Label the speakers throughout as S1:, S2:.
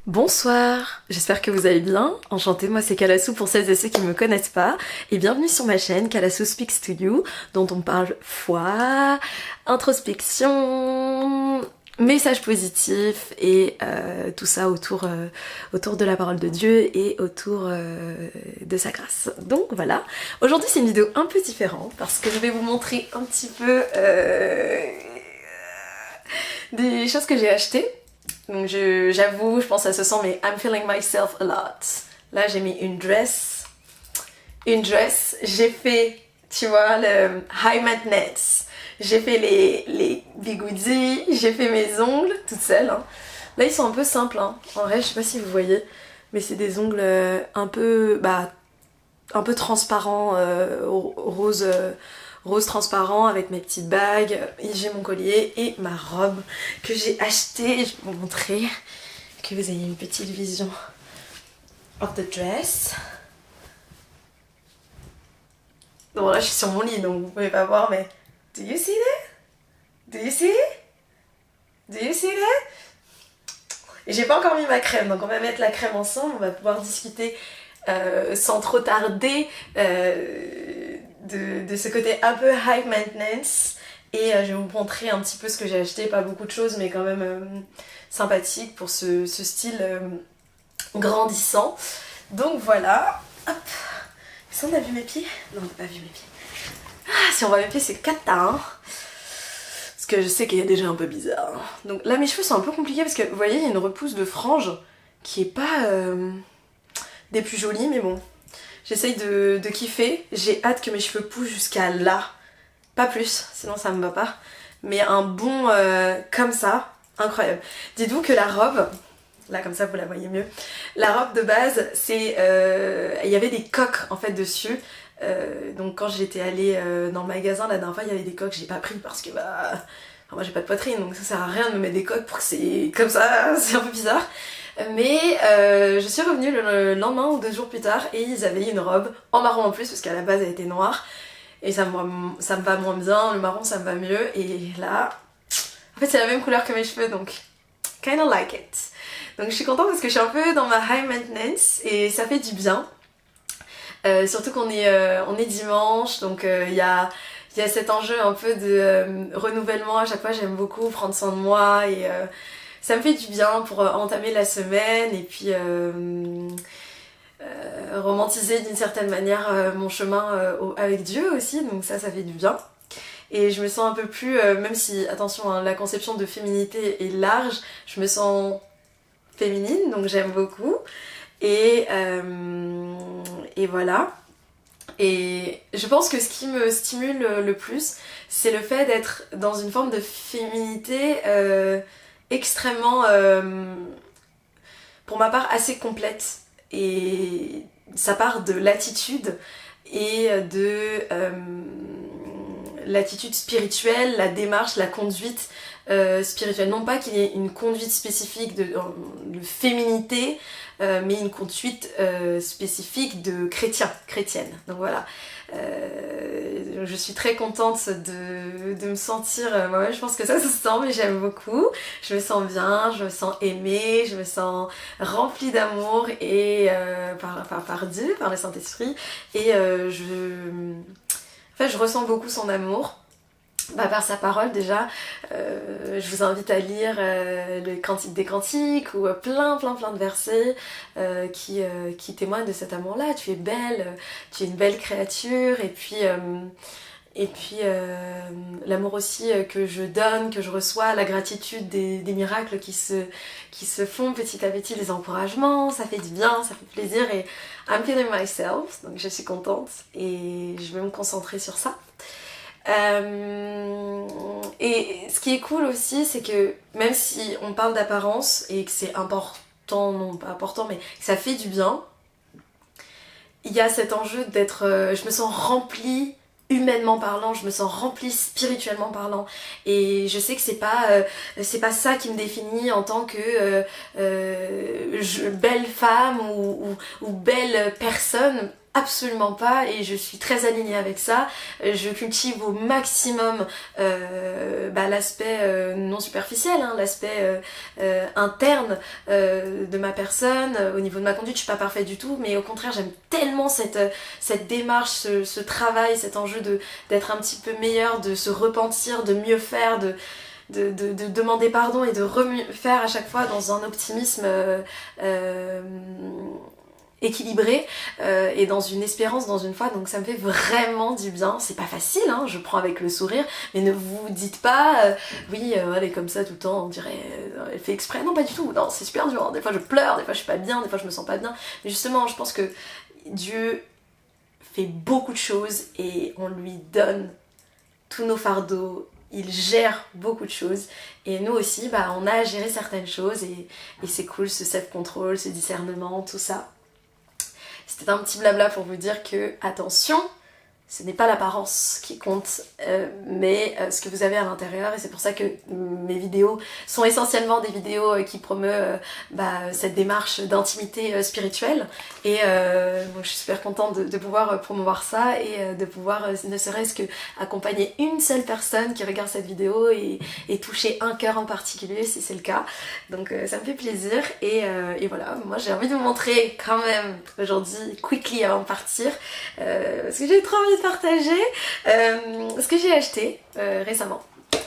S1: Bonsoir, j'espère que vous allez bien. Enchantée, moi c'est Kalassou pour celles et ceux qui me connaissent pas. Et bienvenue sur ma chaîne Kalassou Speaks to You, dont on parle foi, introspection, messages positifs et tout ça autour de la parole de Dieu et autour de sa grâce. Donc voilà, aujourd'hui c'est une vidéo un peu différente parce que je vais vous montrer un petit peu des choses que j'ai achetées. Donc j'avoue, je pense que ça se sent, mais I'm feeling myself a lot. Là j'ai mis une dress, j'ai fait, tu vois, le high maintenance, j'ai fait les bigoudis, j'ai fait mes ongles toute seule. Hein. Là ils sont un peu simples, hein. En vrai je sais pas si vous voyez, mais c'est des ongles un peu transparents, rose transparent avec mes petites bagues, et j'ai mon collier et ma robe que j'ai achetée. Je vais vous montrer, que vous ayez une petite vision of the dress. Bon là je suis sur mon lit donc vous pouvez pas voir, mais do you see that? Do you see it? Do you see that? Et j'ai pas encore mis ma crème, donc on va mettre la crème ensemble, on va pouvoir discuter sans trop tarder de ce côté un peu high maintenance. Et je vais vous montrer un petit peu ce que j'ai acheté, pas beaucoup de choses mais quand même sympathique pour ce style grandissant. Donc voilà, hop. Ça on a vu mes pieds? Non on n'a pas vu mes pieds. Ah, si on voit mes pieds c'est cata hein. Parce que je sais qu'il y a déjà un peu bizarre. Donc là mes cheveux sont un peu compliqués parce que vous voyez il y a une repousse de frange qui est pas des plus jolies, mais bon. J'essaye de kiffer. J'ai hâte que mes cheveux poussent jusqu'à là. Pas plus, sinon ça me va pas. Mais un bon comme ça, incroyable. Dites-vous que la robe, là comme ça vous la voyez mieux, la robe de base, c'est il y avait des coques en fait dessus. Donc quand j'étais allée dans le magasin la dernière fois, il y avait des coques, j'ai pas pris parce que bah... Enfin, moi j'ai pas de poitrine, donc ça sert à rien de me mettre des coques pour que c'est comme ça, c'est un peu bizarre. Mais je suis revenue le lendemain ou 2 jours plus tard et ils avaient une robe en marron en plus parce qu'à la base elle était noire et ça me va moins bien, le marron ça me va mieux et là en fait c'est la même couleur que mes cheveux donc kinda like it. Donc je suis contente parce que je suis un peu dans ma high maintenance et ça fait du bien. Surtout qu'on est dimanche donc il y a cet enjeu un peu de renouvellement à chaque fois, j'aime beaucoup prendre soin de moi et ça me fait du bien pour entamer la semaine et puis romantiser d'une certaine manière mon chemin avec Dieu aussi, donc ça fait du bien. Et je me sens un peu plus, même si, attention, hein, la conception de féminité est large, je me sens féminine, donc j'aime beaucoup. Et voilà. Et je pense que ce qui me stimule le plus, c'est le fait d'être dans une forme de féminité extrêmement, pour ma part, assez complète. Et ça part de l'attitude et de l'attitude spirituelle, la démarche, la conduite spirituelle. Non pas qu'il y ait une conduite spécifique de féminité, mais une conduite spécifique de chrétienne. Donc voilà. Je suis très contente de me sentir, ouais, je pense que ça se sent, mais j'aime beaucoup. Je me sens bien, je me sens aimée, je me sens remplie d'amour et par Dieu, par le Saint-Esprit. Et en fait, je ressens beaucoup son amour. Par sa parole déjà, je vous invite à lire le Cantique des Cantiques ou plein de versets qui témoignent de cet amour-là. Tu es belle, tu es une belle créature et puis l'amour aussi que je donne, que je reçois, la gratitude des miracles qui se font petit à petit, les encouragements, ça fait du bien, ça fait plaisir et I'm feeling myself, donc je suis contente et je vais me concentrer sur ça. Et ce qui est cool aussi, c'est que même si on parle d'apparence et que c'est important, non pas important, mais que ça fait du bien, il y a cet enjeu d'être... je me sens remplie humainement parlant, je me sens remplie spirituellement parlant et je sais que c'est pas ça qui me définit en tant que belle femme ou belle personne. absolument pas et je suis très alignée avec ça. Je cultive au maximum l'aspect non superficiel, hein, l'aspect interne de ma personne. Au niveau de ma conduite, je suis pas parfaite du tout, mais au contraire, j'aime tellement cette démarche, ce travail, cet enjeu d'être un petit peu meilleur, de se repentir, de mieux faire, de demander pardon et de refaire à chaque fois dans un optimisme équilibré et dans une espérance, dans une foi, donc ça me fait vraiment du bien. C'est pas facile, hein, je prends avec le sourire, mais ne vous dites pas oui, elle est comme ça tout le temps, on dirait elle fait exprès. Non, pas du tout, non, c'est super dur, hein. Des fois je pleure, des fois je suis pas bien, des fois je me sens pas bien, mais justement je pense que Dieu fait beaucoup de choses et on lui donne tous nos fardeaux, il gère beaucoup de choses et nous aussi on a à gérer certaines choses et c'est cool, ce self-control, ce discernement, tout ça. C'était un petit blabla pour vous dire que, attention, ce n'est pas l'apparence qui compte, mais ce que vous avez à l'intérieur, et c'est pour ça que mes vidéos sont essentiellement des vidéos qui promeuvent cette démarche d'intimité spirituelle, et donc je suis super contente de pouvoir promouvoir ça, et de pouvoir ne serait-ce que accompagner une seule personne qui regarde cette vidéo, et toucher un cœur en particulier si c'est le cas, donc ça me fait plaisir, et voilà, moi j'ai envie de vous montrer quand même aujourd'hui, quickly avant de partir, parce que j'ai trop envie de partager ce que j'ai acheté récemment.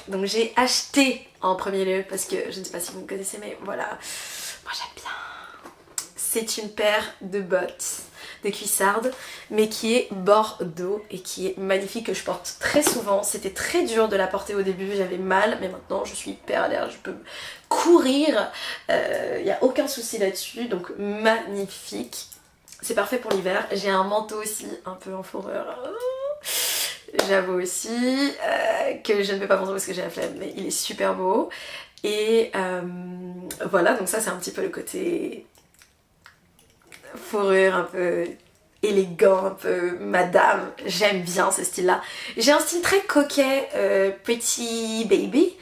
S1: Donc j'ai acheté en premier lieu parce que je ne sais pas si vous me connaissez, mais voilà, moi j'aime bien. C'est une paire de bottes de cuissardes, mais qui est bordeaux et qui est magnifique, que je porte très souvent. C'était très dur de la porter au début, j'avais mal, mais maintenant je suis hyper à l'air, je peux courir, il n'y a aucun souci là-dessus, donc magnifique. C'est parfait pour l'hiver. J'ai un manteau aussi, un peu en fourrure. J'avoue aussi que je ne vais pas montrer parce que j'ai la flemme, mais il est super beau. Et voilà, donc ça c'est un petit peu le côté fourrure, un peu élégant, un peu madame. J'aime bien ce style-là. J'ai un style très coquet, petit baby,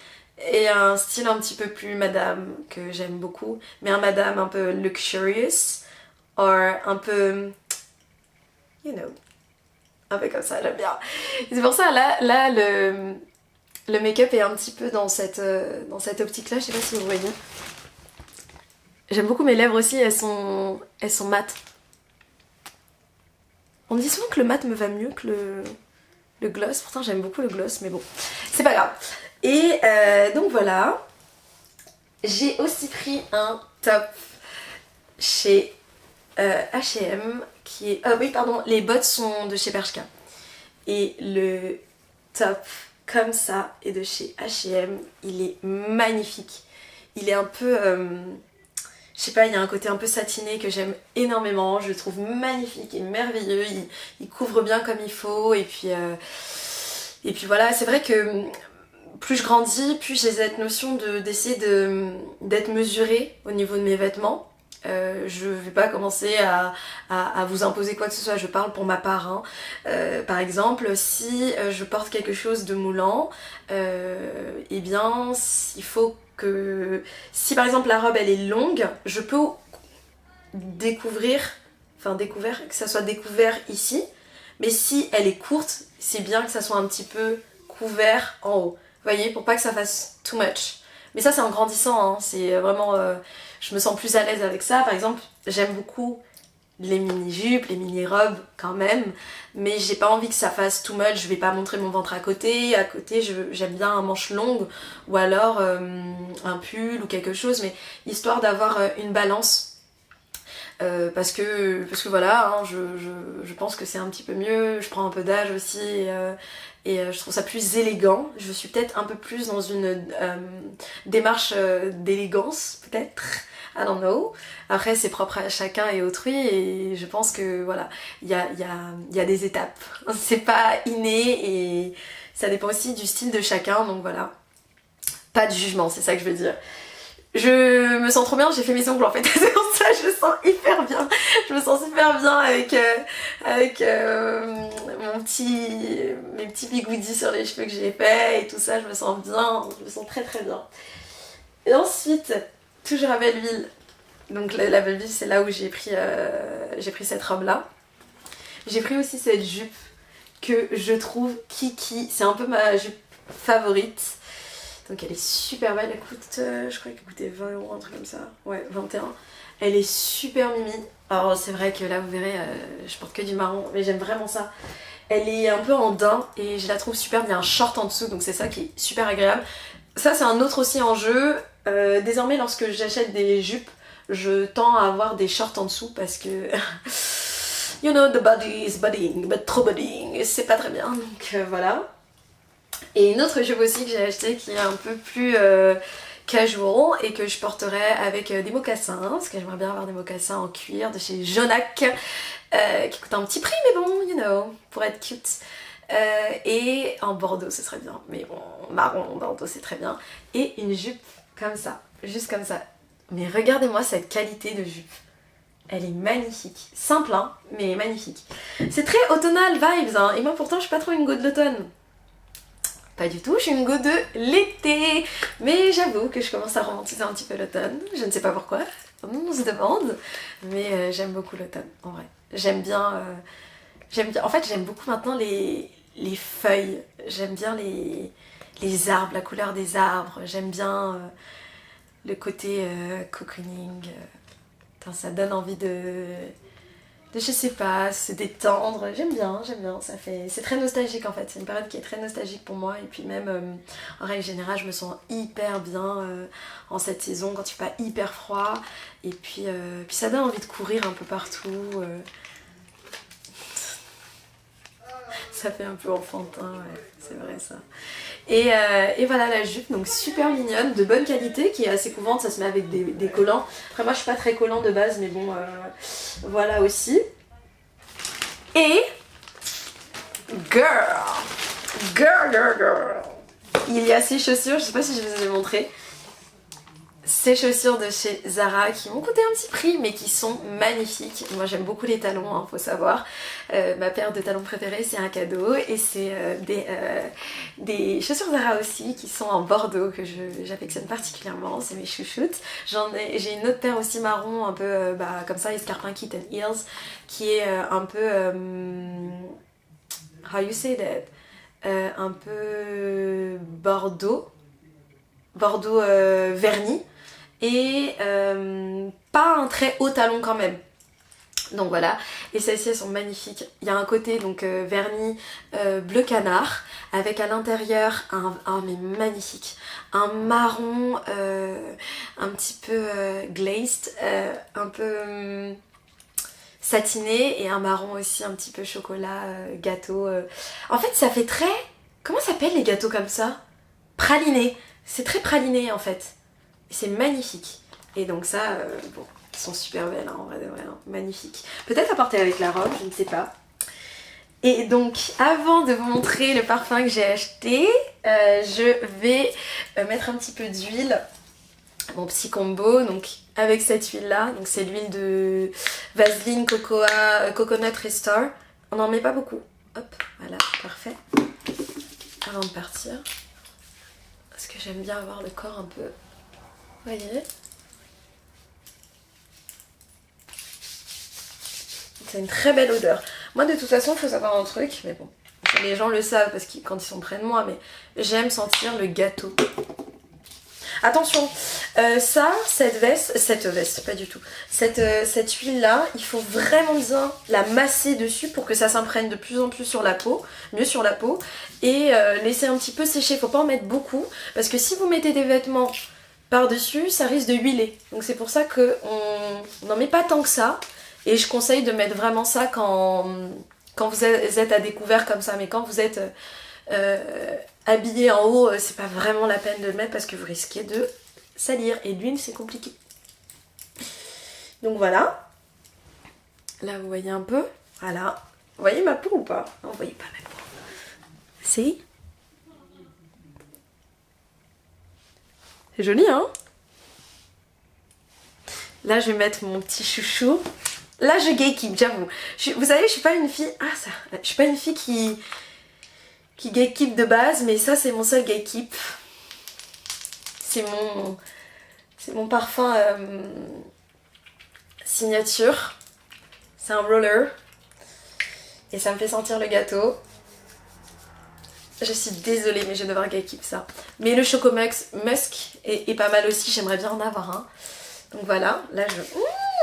S1: et un style un petit peu plus madame que j'aime beaucoup, mais un madame un peu luxurious. Or un peu, you know, un peu comme ça, j'aime bien. C'est pour ça, là le make-up est un petit peu dans cette optique-là, je sais pas si vous voyez. J'aime beaucoup mes lèvres aussi, elles sont mates. On me dit souvent que le mat me va mieux que le gloss, pourtant j'aime beaucoup le gloss, mais bon, c'est pas grave. Et donc voilà, j'ai aussi pris un top chez H&M qui est... oui pardon, les bottes sont de chez Bershka. Et le top comme ça est de chez H&M, il est magnifique. Il est un peu... je sais pas, il y a un côté un peu satiné que j'aime énormément. Je le trouve magnifique et merveilleux. Il couvre bien comme il faut. Et puis voilà, c'est vrai que plus je grandis, plus j'ai cette notion d'essayer d'être mesurée au niveau de mes vêtements. Je vais pas commencer à vous imposer quoi que ce soit, je parle pour ma part, hein. Par exemple, si je porte quelque chose de moulant, eh bien il faut que, si par exemple la robe elle est longue, je peux découvrir, que ça soit découvert ici, mais si elle est courte, c'est bien que ça soit un petit peu couvert en haut, vous voyez, pour pas que ça fasse too much. Mais ça c'est en grandissant, hein. C'est vraiment... je me sens plus à l'aise avec ça. Par exemple, j'aime beaucoup les mini-jupes, les mini-robes quand même, mais j'ai pas envie que ça fasse too much, je vais pas montrer mon ventre à côté j'aime bien un manche longue, ou alors un pull ou quelque chose, mais histoire d'avoir une balance. Parce que voilà, hein, je pense que c'est un petit peu mieux, je prends un peu d'âge aussi, et je trouve ça plus élégant. Je suis peut-être un peu plus dans une démarche d'élégance, peut-être, I don't know. Après c'est propre à chacun et autrui, et je pense que voilà, il y a des étapes. C'est pas inné, et ça dépend aussi du style de chacun, donc voilà. Pas de jugement, c'est ça que je veux dire. Je me sens trop bien, j'ai fait mes ongles en fait, c'est pour ça que je me sens hyper bien. Je me sens super bien avec mes petits bigoudis sur les cheveux que j'ai fait et tout ça, je me sens bien, je me sens très très bien. Et ensuite, toujours à Belleville, donc la Belleville c'est là où j'ai pris cette robe là. J'ai pris aussi cette jupe que je trouve kiki. C'est un peu ma jupe favorite. Donc elle est super belle. Elle coûte, je crois qu'elle coûtait 20 €, un truc comme ça. Ouais, 21. Elle est super mimi. Alors c'est vrai que là vous verrez, je porte que du marron, mais j'aime vraiment ça. Elle est un peu en daim et je la trouve superbe. Il y a un short en dessous, donc c'est ça qui est super agréable. Ça c'est un autre aussi enjeu. Désormais lorsque j'achète des jupes, je tends à avoir des shorts en dessous parce que you know the body is budding, but trop budding, c'est pas très bien, donc voilà. Et une autre jupe aussi que j'ai achetée qui est un peu plus casual et que je porterai avec des mocassins, parce que j'aimerais bien avoir des mocassins en cuir de chez Jonac qui coûtent un petit prix, mais bon, you know, pour être cute. Et en bordeaux ce serait bien, mais bon, marron bordeaux c'est très bien. Et une jupe comme ça, juste comme ça. Mais regardez-moi cette qualité de jupe. Elle est magnifique. Simple hein, mais magnifique. C'est très automnal vibes hein, et moi pourtant je suis pas trop une go de l'automne. Pas du tout, je suis une go de l'été. Mais j'avoue que je commence à romantiser un petit peu l'automne. Je ne sais pas pourquoi, on se demande. Mais j'aime beaucoup l'automne, en vrai. J'aime bien... en fait, j'aime beaucoup maintenant les feuilles. J'aime bien les arbres, la couleur des arbres. J'aime bien le côté cocooning. Putain, ça donne envie de je sais pas, se détendre. J'aime bien, ça fait... C'est très nostalgique en fait, c'est une période qui est très nostalgique pour moi. Et puis même, en règle générale, je me sens hyper bien en cette saison, quand il fait pas hyper froid. Et puis ça donne envie de courir un peu partout. Ça fait un peu enfantin, ouais, c'est vrai ça. Et voilà la jupe, donc super mignonne, de bonne qualité, qui est assez couverte, ça se met avec des collants. Après moi je suis pas très collant de base, mais bon, voilà aussi. Et girl, il y a ces chaussures, je sais pas si je vous ai montré. Ces chaussures de chez Zara qui m'ont coûté un petit prix mais qui sont magnifiques. Moi j'aime beaucoup les talons, hein, faut savoir. Ma paire de talons préférée c'est un cadeau et c'est des chaussures Zara aussi qui sont en bordeaux que j'affectionne particulièrement, c'est mes chouchoutes. J'ai une autre paire aussi marron un peu comme ça, escarpin kitten heels qui est un peu... how you say that? Un peu bordeaux vernis et pas un très haut talon quand même. Donc voilà, et celles-ci elles sont magnifiques. Il y a un côté donc vernis bleu canard avec à l'intérieur un mais magnifique, un marron un petit peu glazed, un peu satiné et un marron aussi un petit peu chocolat gâteau. En fait ça fait très... Comment s'appellent les gâteaux comme ça? Praliné. C'est très praliné en fait. C'est magnifique. Et donc ça, bon, ils sont super belles hein, en vrai de vrai, hein, magnifiques. Peut-être à porter avec la robe, je ne sais pas. Et donc avant de vous montrer le parfum que j'ai acheté, je vais mettre un petit peu d'huile. Mon petit combo, donc avec cette huile là, donc c'est l'huile de Vaseline Coconut Restore. On n'en met pas beaucoup. Hop, voilà, parfait. Avant de partir. Parce que j'aime bien avoir le corps un peu... Vous voyez? C'est une très belle odeur. Moi de toute façon, il faut savoir un truc, mais bon, les gens le savent parce qu'ils quand ils sont près de moi, mais j'aime sentir le gâteau. Attention, cette veste, pas du tout. Cette huile là, il faut vraiment bien la masser dessus pour que ça s'imprègne de plus en plus sur la peau, mieux sur la peau, et laisser un petit peu sécher. Faut pas en mettre beaucoup, parce que si vous mettez des vêtements par-dessus, ça risque de huiler. Donc c'est pour ça qu'on n'en met pas tant que ça, et je conseille de mettre vraiment ça quand vous êtes à découvert comme ça, mais quand vous êtes... habillé en haut, c'est pas vraiment la peine de le mettre parce que vous risquez de salir et l'huile c'est compliqué. Donc voilà. Là vous voyez un peu. Voilà. Vous voyez ma peau ou pas? Non, vous voyez pas ma peau. Si. C'est joli hein. Là je vais mettre mon petit chouchou. Là je gatekeep, j'avoue. Vous savez je suis pas une fille... Ah ça. Je suis pas une fille qui gatekeep de base, mais ça c'est mon seul gatekeep. C'est mon parfum signature. C'est un roller. Et ça me fait sentir le gâteau. Je suis désolée, mais je vais devoir gatekeep ça. Mais le Choco Musk est pas mal aussi, j'aimerais bien en avoir un. Donc voilà, là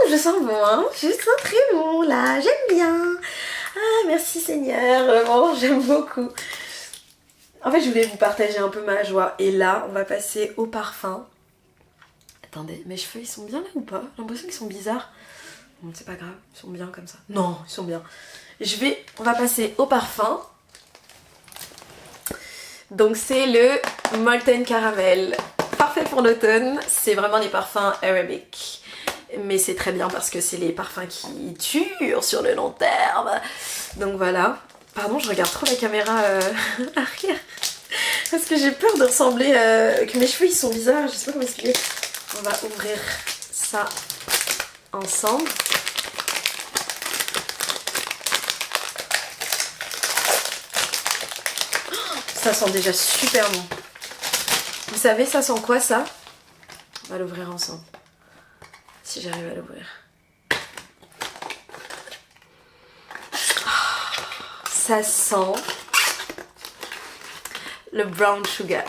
S1: je sens bon, hein. Je sens très bon là, j'aime bien. Ah, merci Seigneur, vraiment, j'aime beaucoup. En fait, je voulais vous partager un peu ma joie. Et là, on va passer au parfum. Attendez, mes cheveux, ils sont bien là ou pas? J'ai l'impression qu'ils sont bizarres. Bon, c'est pas grave, ils sont bien comme ça. Non, ils sont bien. On va passer au parfum. Donc c'est le Molten Caramel. Parfait pour l'automne. C'est vraiment des parfums arabiques. Mais c'est très bien parce que c'est les parfums qui tuent sur le long terme. Donc voilà. Pardon, je regarde trop la caméra arrière. Parce que j'ai peur de ressembler... que mes cheveux ils sont bizarres. Je sais pas comment expliquer. On va ouvrir ça ensemble. Ça sent déjà super bon. Vous savez ça sent quoi ça? On va l'ouvrir ensemble. Si j'arrive à l'ouvrir. Ça sent le brown sugar.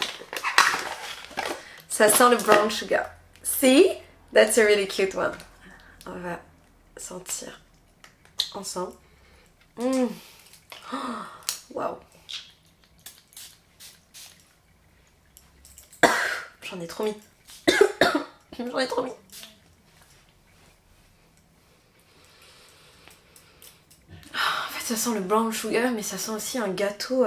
S1: Ça sent le brown sugar. See? That's a really cute one. On va sentir ensemble. Wow. J'en ai trop mis. J'en ai trop mis. En fait, ça sent le brown sugar, mais ça sent aussi un gâteau.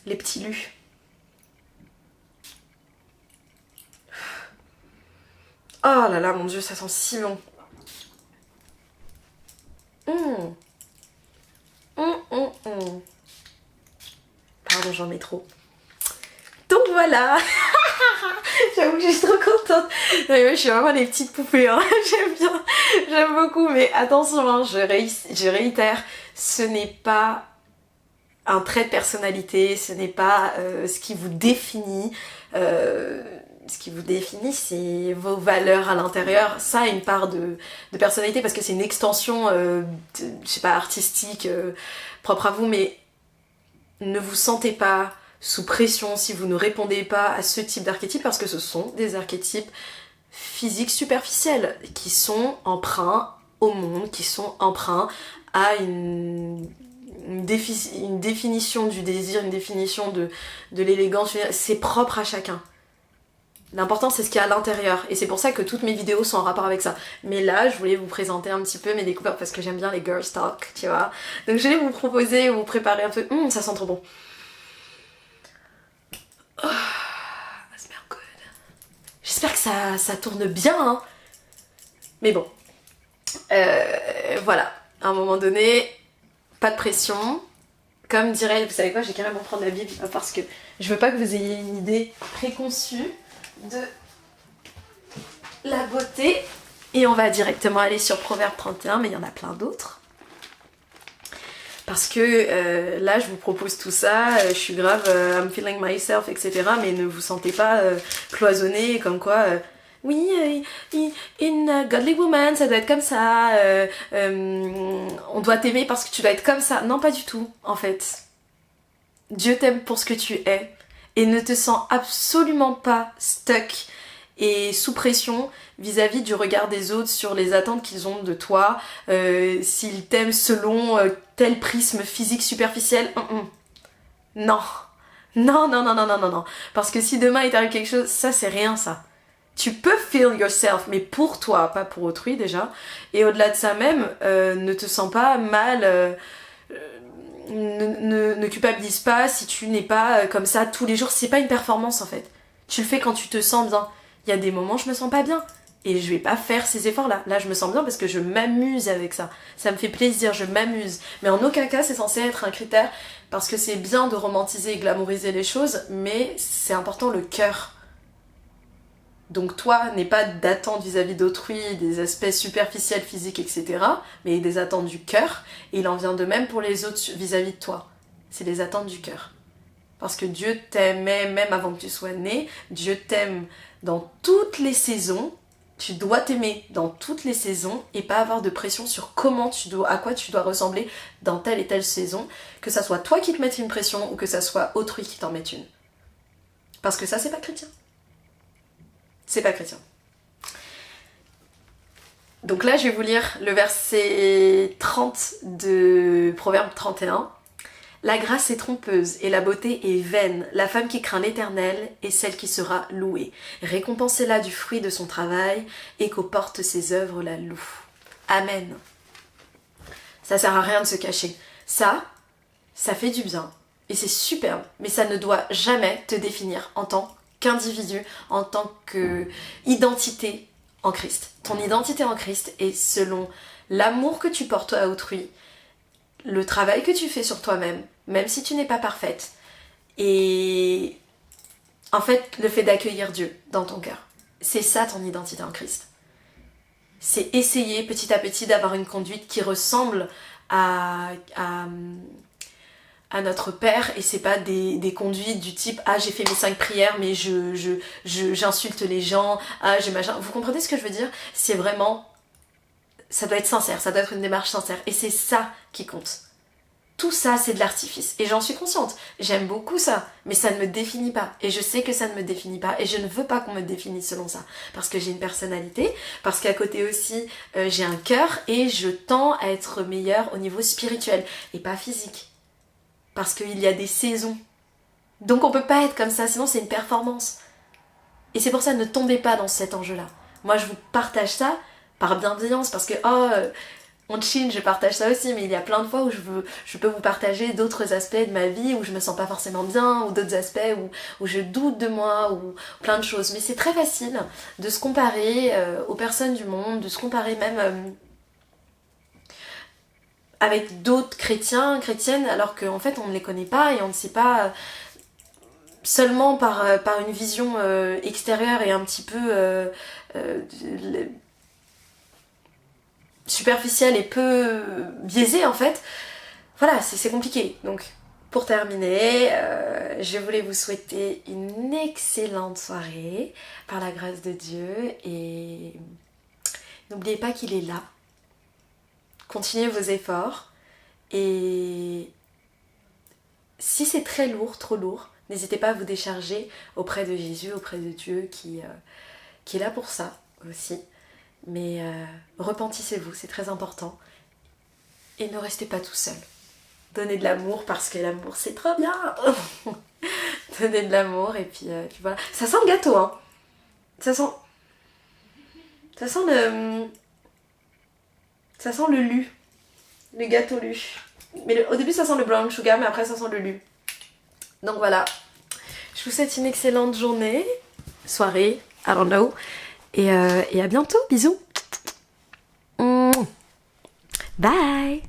S1: Les petits lus. Oh là là, mon dieu, ça sent si bon. Pardon, j'en mets trop. Donc voilà. J'avoue que je suis trop contente. Non, mais je suis vraiment des petites poupées, hein. J'aime bien, j'aime beaucoup, mais attention, hein, je réitère, ce n'est pas un trait de personnalité, ce n'est pas ce qui vous définit. Ce qui vous définit, c'est vos valeurs à l'intérieur. Ça a une part de personnalité parce que c'est une extension, je sais pas, artistique, propre à vous, mais ne vous sentez pas sous pression si vous ne répondez pas à ce type d'archétype parce que ce sont des archétypes physiques superficiels qui sont emprunts au monde, qui sont emprunts à une définition du désir, une définition de l'élégance. C'est propre à chacun. L'important c'est ce qu'il y a à l'intérieur et c'est pour ça que toutes mes vidéos sont en rapport avec ça. Mais là je voulais vous présenter un petit peu mes découvertes parce que j'aime bien les girl talk, tu vois. Donc je vais vous proposer, vous préparer un peu. Ça sent trop bon. Oh, ça smell good. J'espère que ça tourne bien, hein. Mais bon. Voilà. À un moment donné, pas de pression. Comme dirait, vous savez quoi, je vais carrément prendre la Bible parce que je veux pas que vous ayez une idée préconçue de la beauté. Et on va directement aller sur Proverbe 31, mais il y en a plein d'autres. Parce que là, je vous propose tout ça, je suis grave, I'm feeling myself, etc. Mais ne vous sentez pas cloisonné, comme quoi, oui, une godly woman, ça doit être comme ça, on doit t'aimer parce que tu dois être comme ça. Non, pas du tout, en fait. Dieu t'aime pour ce que tu es. Et ne te sens absolument pas stuck et sous pression vis-à-vis du regard des autres sur les attentes qu'ils ont de toi, s'ils t'aiment selon tel prisme physique superficiel. Non. Non, non, non, non, non, non, non. Parce que si demain il t'arrive quelque chose, ça c'est rien ça. Tu peux feel yourself, mais pour toi, pas pour autrui déjà. Et au-delà de ça même, ne te sens pas mal... ne culpabilise pas si tu n'es pas comme ça tous les jours. C'est pas une performance en fait. Tu le fais quand tu te sens bien. Il y a des moments où je me sens pas bien et je vais pas faire ces efforts là. Là je me sens bien parce que je m'amuse avec ça. Ça me fait plaisir, je m'amuse. Mais en aucun cas c'est censé être un critère parce que c'est bien de romantiser et glamouriser les choses, mais c'est important le cœur. Donc toi, n'aie pas d'attente vis-à-vis d'autrui, des aspects superficiels, physiques, etc. Mais des attentes du cœur. Et il en vient de même pour les autres vis-à-vis de toi. C'est les attentes du cœur. Parce que Dieu t'aimait même avant que tu sois né. Dieu t'aime dans toutes les saisons. Tu dois t'aimer dans toutes les saisons et pas avoir de pression sur à quoi tu dois ressembler dans telle et telle saison, que ça soit toi qui te mettes une pression ou que ça soit autrui qui t'en mette une. Parce que ça, c'est pas chrétien. C'est pas chrétien. Donc là, je vais vous lire le verset 30 de Proverbe 31. La grâce est trompeuse et la beauté est vaine. La femme qui craint l'Éternel est celle qui sera louée. Récompensez-la du fruit de son travail et qu'aux portes ses œuvres la louent. Amen. Ça sert à rien de se cacher. Ça fait du bien et c'est superbe, mais ça ne doit jamais te définir en tant qu'individu, en tant qu'identité en Christ. Ton identité en Christ est selon l'amour que tu portes à autrui, le travail que tu fais sur toi-même, même si tu n'es pas parfaite, et en fait le fait d'accueillir Dieu dans ton cœur. C'est ça ton identité en Christ. C'est essayer petit à petit d'avoir une conduite qui ressemble à notre Père, et c'est pas des conduites du type « Ah, j'ai fait mes 5 prières, mais j'insulte les gens, ah, j'ai machin... » Vous comprenez ce que je veux dire? C'est vraiment... Ça doit être sincère, ça doit être une démarche sincère, et c'est ça qui compte. Tout ça, c'est de l'artifice, et j'en suis consciente. J'aime beaucoup ça, mais ça ne me définit pas, et je sais que ça ne me définit pas, et je ne veux pas qu'on me définisse selon ça, parce que j'ai une personnalité, parce qu'à côté aussi, j'ai un cœur, et je tends à être meilleure au niveau spirituel, et pas physique. Parce qu'il y a des saisons. Donc on peut pas être comme ça, sinon c'est une performance. Et c'est pour ça, ne tombez pas dans cet enjeu-là. Moi je vous partage ça par bienveillance, parce que on chill, je partage ça aussi, mais il y a plein de fois où je peux vous partager d'autres aspects de ma vie où je me sens pas forcément bien, ou d'autres aspects où je doute de moi, ou plein de choses. Mais c'est très facile de se comparer aux personnes du monde, de se comparer même... avec d'autres chrétiens, chrétiennes, alors qu'en fait on ne les connaît pas et on ne sait pas, seulement par une vision extérieure et un petit peu superficielle et peu biaisée en fait. Voilà, c'est compliqué. Donc pour terminer, je voulais vous souhaiter une excellente soirée par la grâce de Dieu, et n'oubliez pas qu'il est là. Continuez vos efforts, et si c'est très lourd, trop lourd, n'hésitez pas à vous décharger auprès de Jésus, auprès de Dieu qui est là pour ça aussi. Mais repentissez-vous, c'est très important, et ne restez pas tout seul. Donnez de l'amour, parce que l'amour c'est trop bien. Donnez de l'amour, et puis voilà. Ça sent le gâteau, hein. Ça sent le lu. Le gâteau lu. Mais au début ça sent le brown sugar, mais après ça sent le lu. Donc voilà. Je vous souhaite une excellente journée, soirée, I don't know. Et à bientôt. Bisous. Bye.